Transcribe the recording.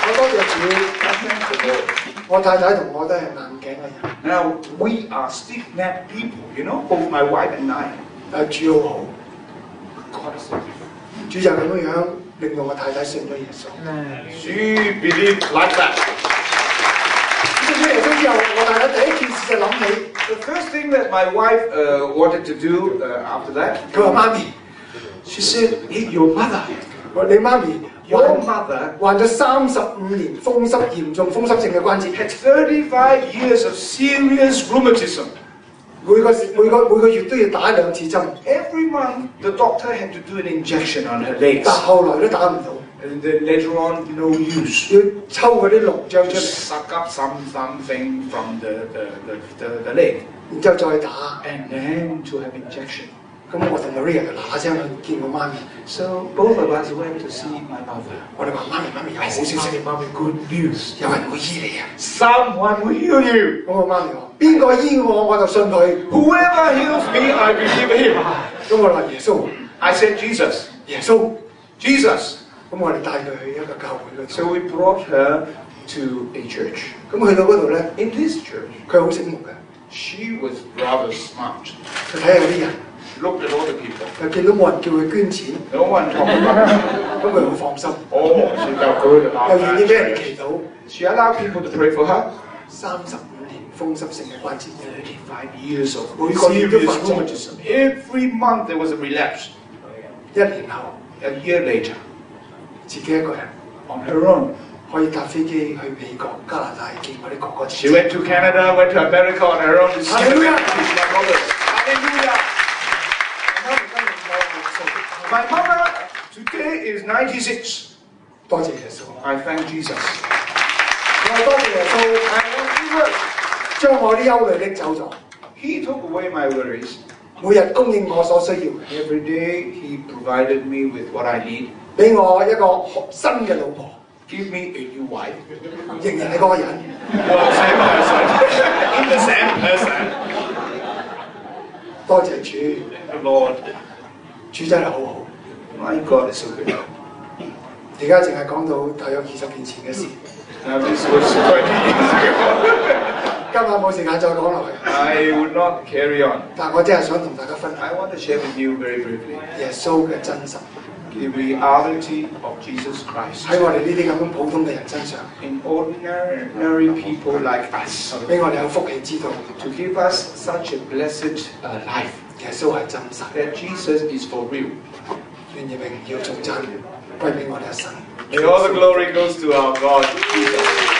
我多謝主，我太太同我都係硬頸嘅人。Now, we are stiff-necked people, you know, both my wife and I. 但係主好好， God is so good. 主就咁樣令到我太太信咗耶穌。 She believed like that. 信咗耶穌之後，我太太第一件事就諗起， The first thing that my wife wanted to do after that, 佢話媽咪， she said, hey, your mother, 我話你媽咪 your mother 患咗35年風濕嚴重風濕性嘅關節， had 35 years of serious rheumatism. 每個月都要打2次針， Every month, the doctor had to do an injection on her legs. 但後來都打唔到， And then later on, no use. 要抽嗰啲膿漿出 To 嚟， suck up something from the leg. 然之後再打。 And then to have injection. 咁我同 Maria 就嗱聲去見我媽咪， So both of us went to see my mother. 我哋話媽咪有好 I 消 said, 息， Mommy, good news. 有人會醫你啊！ Someone will heal you. 咁我媽咪話：邊個醫我就信佢。 Whoever heals me, I believe him. 咁我話耶穌， I said, Jesus. 耶穌。 Jesus. 咁我哋帶佢去一個教會嗰 So 度。 we brought her to a church. 咁去到嗰度咧， In this church, 佢好醒目嘅， she was rather smart. 佢睇下啲人， Looked at all the people. 又見到冇人叫佢捐錢， No one talked about it. 咁佢好放心， Oh, she felt good about 又願意俾人 that. 祈禱。 She allowed people to pray for her. 35年風濕性嘅關節炎， 35 years of 每個月都 serious 發作。 rheumatism. Every month there was a relapse. 1年後， A year later, 自己一個人 on her own, 可以搭飛機去美國、加拿大見我啲哥哥 she 姐姐。 went to Canada, went to America on her own to see the Hallelujah. relatives, my brothers. Hallelujah. 我媽咪今年有60歲， My mother today is 96. 多謝耶穌， I thank Jesus. 我多謝耶穌， I thank Jesus. 將我啲憂慮拎走咗， He took away my worries. 每日供應我所需要嘅， Every day he provided me with what I need. 俾我一個新嘅老婆， Give me a new wife. 仍然係嗰個人。 Well, same person. In the same person. 多謝主， Lord, 主真係好好。 my God is so good. 而家淨係講到大約20年前嘅事， Now this was 20 years ago. 今晚冇時間再講落去， I would not carry on. 但我真係想同大家分享 I want to share with you very briefly 耶穌嘅真實 the reality of Jesus Christ 喺我哋呢啲咁樣普通嘅人身上， in ordinary people like us, 俾我哋有福氣知道 to give us such a blessed life, 耶穌係真實， that Jesus is for real. 願意榮耀頌讚歸俾我哋一生。 May all the glory goes to our God, Jesus.